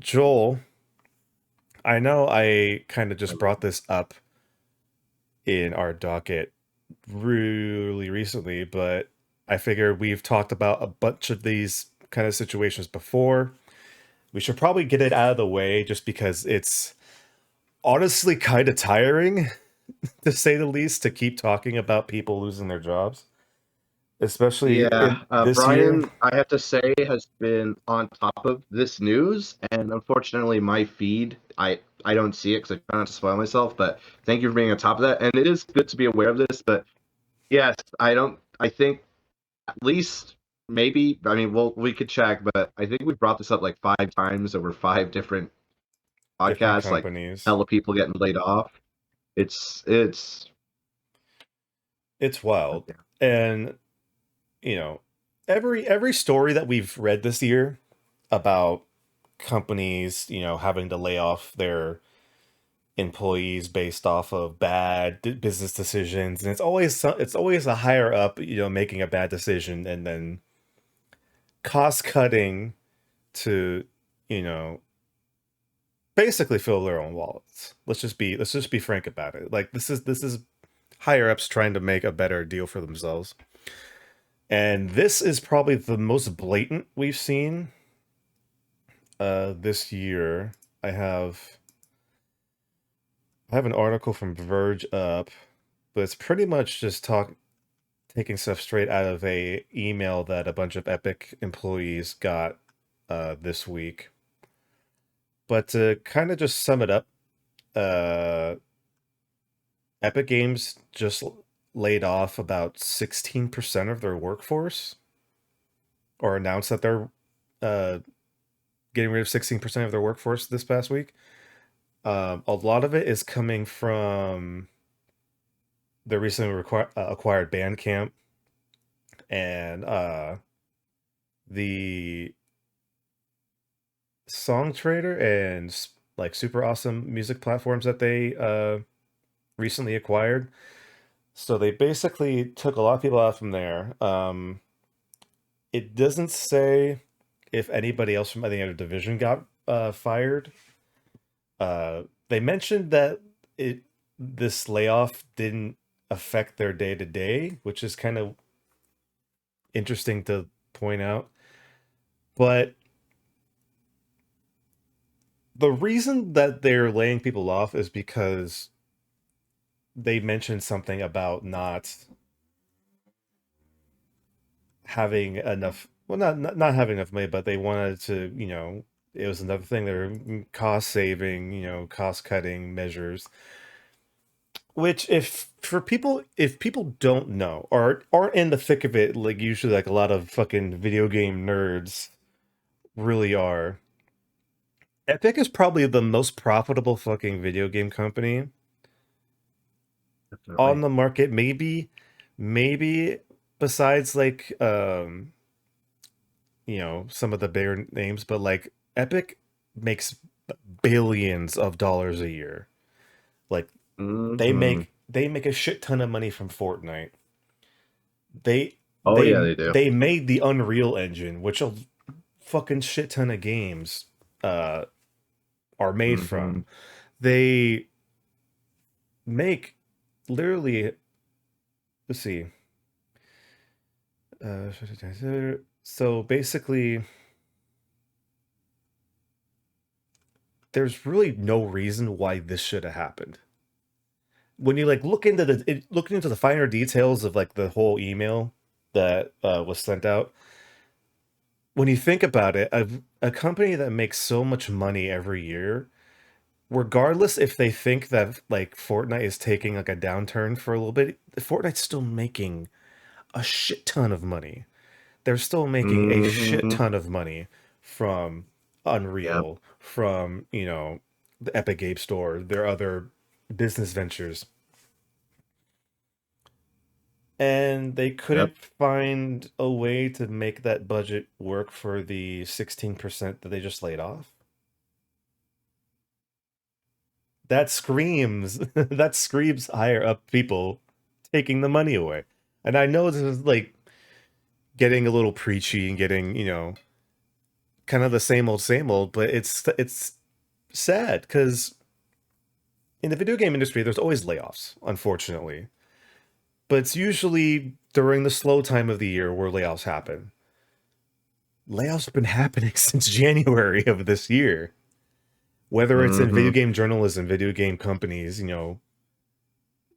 Joel, I know I kind of just brought this up in our docket really recently, but I figure we've talked about a bunch of these kind of situations before. We should probably get it out of the way just because it's honestly kind of tiring, to say the least, to keep talking about people losing their jobs, especially in Yeah, this year. Brian, I have to say, has been on top of this news, and unfortunately, my feed, I don't see it because I try not to spoil myself. But thank you for being on top of that, and it is good to be aware of this. But yes, I don't. I think at least maybe. I mean, we could check, but I think we brought this up like 5 times over 5 different Different podcasts. Like companies. hella people getting laid off. It's It's wild. And, you know, every story that we've read this year about companies, having to lay off their employees based off of bad business decisions, and it's always a higher up, making a bad decision and then cost cutting to, you know, basically fill their own wallets. Let's just be frank about it. Like this is higher ups trying to make a better deal for themselves. And this is probably the most blatant we've seen this year. I have I have an article from Verge up, but it's pretty much just taking stuff straight out of a email that a bunch of Epic employees got this week. But to kind of just sum it up, uh, Epic Games just laid off about 16% of their workforce, or announced that they're uh, getting rid of 16% of their workforce this past week. A lot of it is coming from the recently acquired Bandcamp and the Song Trader and like super awesome music platforms that they recently acquired. So they basically took a lot of people out from there. It doesn't say if anybody else from any other division got fired. They mentioned that it this layoff didn't affect their day to day, which is kind of interesting to point out. But the reason that they're laying people off is because they mentioned something about not having enough, well, not having enough money, but they wanted to, it was another thing. They were cost saving, cost cutting measures. Which, if people don't know or aren't in the thick of it, like usually, like a lot of fucking video game nerds really are, Epic is probably the most profitable fucking video game company on definitely. the market. Maybe besides like some of the bigger names, but like Epic makes billions of dollars a year. Like they Hmm. make they make a shit ton of money from Fortnite. They Oh yeah, they they do. they made the Unreal Engine, which a fucking shit ton of games uh are made Hmm. from. They make literally, let's see. Uh so basically there's really no reason why this should have happened. When you like looking into the finer details of like the whole email that was sent out, when you think about it, a company that makes so much money every year, regardless if they think that like Fortnite is taking like a downturn for a little bit, Fortnite's still making a shit ton of money. They're still making a shit Hmm. ton of money from Yep. Unreal, from, the Epic Game Store, their other business ventures. And they Yep. couldn't find a way to make that budget work for the 16% that they just laid off. That screams higher up people taking the money away. And I know this is like getting a little preachy and getting, kind of the same old, but it's sad because in the video game industry, there's always layoffs, unfortunately. But it's usually during the slow time of the year where layoffs happen. Layoffs have been happening since January of this year. Whether it's in video Mm-hmm. game journalism, video game companies,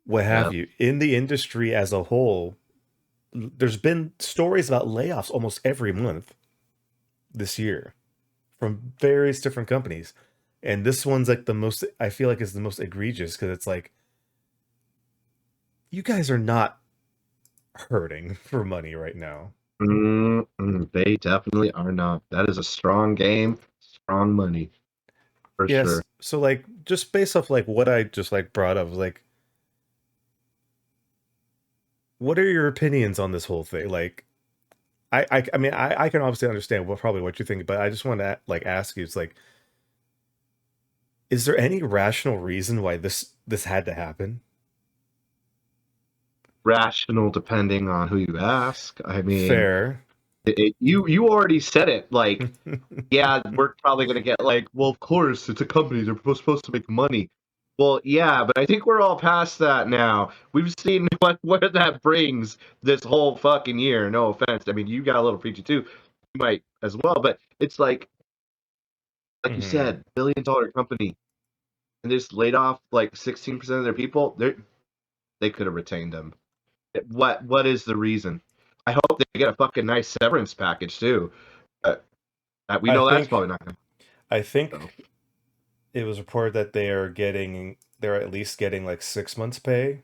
what have Yeah. you. In the industry as a whole, there's been stories about layoffs almost every month this year from various different companies. And this one's like the most, I feel like is the most egregious because it's like, you guys are not hurting for money right now. They definitely are not. That is a strong game, strong money for Yes. sure. So like just based off like what I just like brought up, like what are your opinions on this whole thing? Like I mean I can obviously understand what probably what you think, but I just want to like ask you, it's like, is there any rational reason why this had to happen? Rational, depending on who you ask. I mean, Fair. you already said it. Like, yeah, we're probably gonna get like, well, of course, it's a company. They're supposed to make money. Well, yeah, but I think we're all past that now. We've seen where that brings this whole fucking year. No offense. I mean, you got a little preachy too. You might as well, but it's like you Hmm. said, billion-dollar company, and they just laid off like 16% of their people. They could have retained them. What is the reason? I hope they get a fucking nice severance package too. But we I know that's think probably not going I to go. think it was reported that they're at least getting like 6 months pay,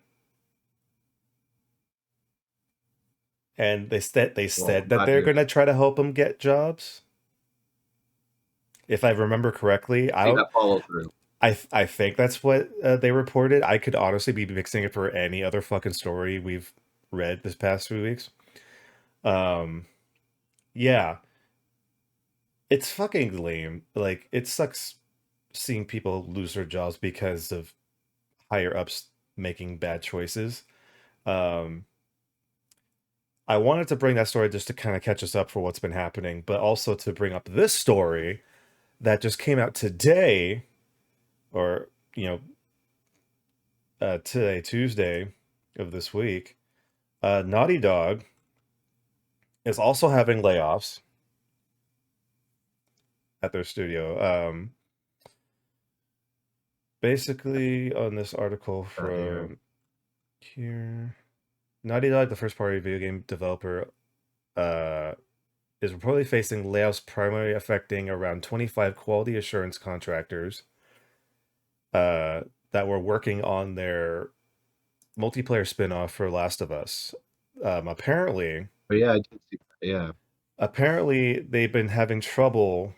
and they Well, said I'm that glad to they're hear gonna that. try to help them get jobs. If I remember correctly, I See don't. that follow through. I think that's what they reported. I could honestly be mixing it for any other fucking story we've read this past 2 weeks. Um, yeah, it's fucking lame. Like it sucks seeing people lose their jobs because of higher ups making bad choices. Um, I wanted to bring that story just to kind of catch us up for what's been happening, but also to bring up this story that just came out today, or you know, today, Tuesday of this week. Naughty Dog is also having layoffs at their studio. Basically, on this article Sorry to hear it. from here, Naughty Dog, the first party video game developer, uh, is reportedly facing layoffs primarily affecting around 25 quality assurance contractors uh, that were working on their multiplayer spin-off for Last of Us. Apparently, But yeah, I did see that. Yeah. apparently they've been having trouble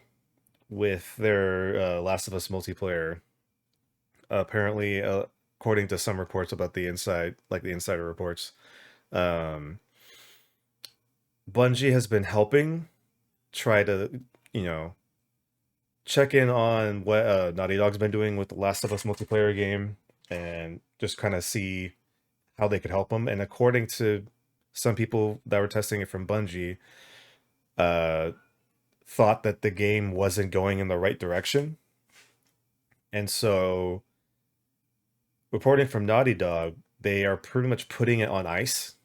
with their Last of Us multiplayer. Apparently, according to some reports about the insider reports, um, Bungie has been helping try to, you know, check in on what Naughty Dog's been doing with the Last of Us multiplayer game and just kind of see how they could help them. And according to some people that were testing it from Bungie, uh, thought that the game wasn't going in the right direction. And so, reporting from Naughty Dog, they are pretty much putting it on ice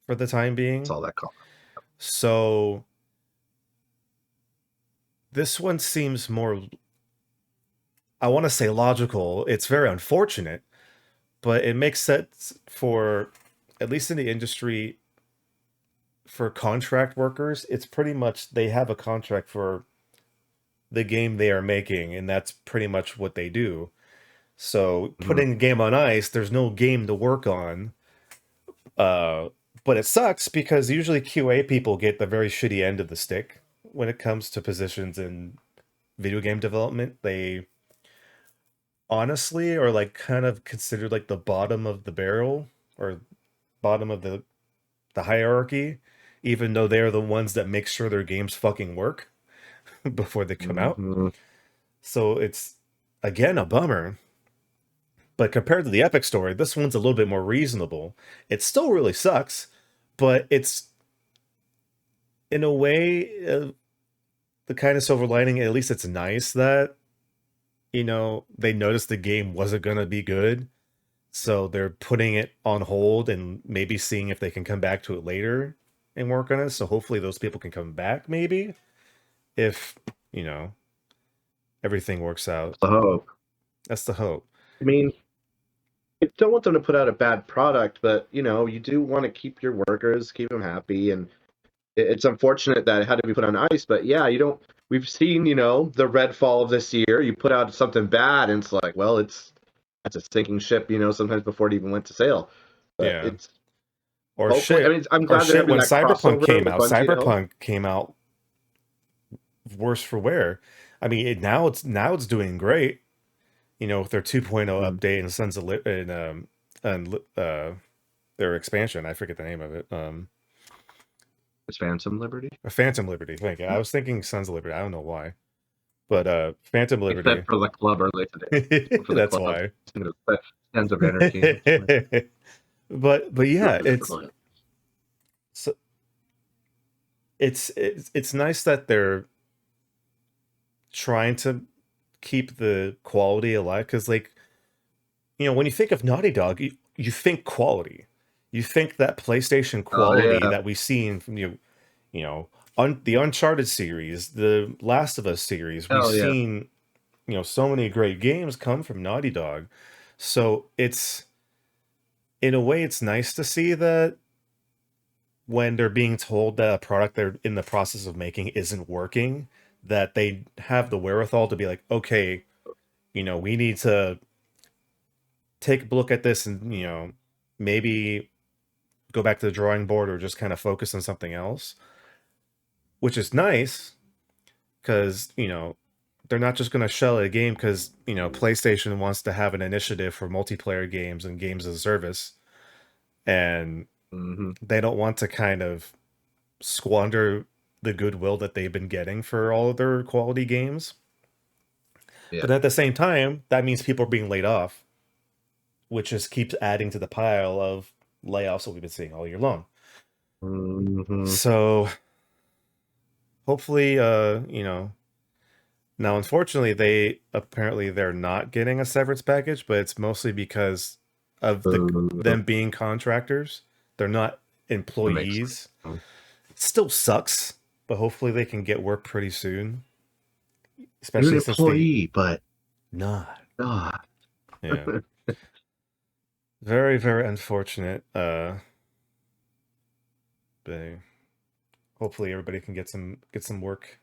for the time That's being. all that call. So, this one seems more, I want to say logical. It's very unfortunate, but it makes sense for, at least in the industry, for contract workers. It's pretty much they have a contract for the game they are making, and that's pretty much what they do. So Mm-hmm. putting the game on ice, there's no game to work on. Uh, but it sucks because usually QA people get the very shitty end of the stick when it comes to positions in video game development. They honestly are like kind of considered like the bottom of the barrel or bottom of the hierarchy, even though they're the ones that make sure their games fucking work before they come out. Mm-hmm. So it's again a bummer. But compared to the Epic story, this one's a little bit more reasonable. It still really sucks, but it's in a way the kind of silver lining, at least it's nice that, they noticed the game wasn't going to be good. So they're putting it on hold and maybe seeing if they can come back to it later and work on it. So hopefully those people can come back, maybe, if, you know, everything works out. I hope. That's the hope. I mean, I don't want them to put out a bad product, but you do want to keep your workers, keep them happy, and it's unfortunate that it had to be put on ice. But yeah, you don't. We've seen, the red fall of this year. You put out something bad, and it's like, well, that's a sinking ship. Sometimes before it even went to sail. But Yeah. it's Or hopefully. I shit. mean, I'm Or glad they're shit having when that Cyberpunk crossover came with out. Bungie to help. Cyberpunk came out worse for wear. I mean, now it's doing great. With their 2.0 Mm. update and Sons of and their expansion. I forget the name of it. It's Phantom Liberty. Phantom Liberty. Thank you. I was thinking Sons of Liberty. I don't know why, but Phantom I said Liberty. for the club earlier today. For the That's club, why. Sons of Anarchy. But yeah, For the club. so it's nice that they're trying to keep the quality alive, because like, when you think of Naughty Dog, you think quality. You think that PlayStation Oh quality yeah. that we've seen from the Uncharted series, the Last of Us series. We've Hell yeah. seen so many great games come from Naughty Dog. So it's, in a way, it's nice to see that when they're being told that a product they're in the process of making isn't working, that they have the wherewithal to be like, okay, we need to take a look at this and, maybe go back to the drawing board or just kind of focus on something else, which is nice because, they're not just going to shell a game because, PlayStation wants to have an initiative for multiplayer games and games as a service. And Mm-hmm. they don't want to kind of squander the goodwill that they've been getting for all of their quality games. Yeah. But at the same time, that means people are being laid off, which just keeps adding to the pile of layoffs that we've been seeing all year long. Mm-hmm. So hopefully, now unfortunately they're not getting a severance package, but it's mostly because of them being contractors. They're not That makes employees. sense. It still sucks, but hopefully they can get work pretty soon. You're an Especially since they employee, but not. God. Yeah. Very, very unfortunate. But hopefully everybody can get some work.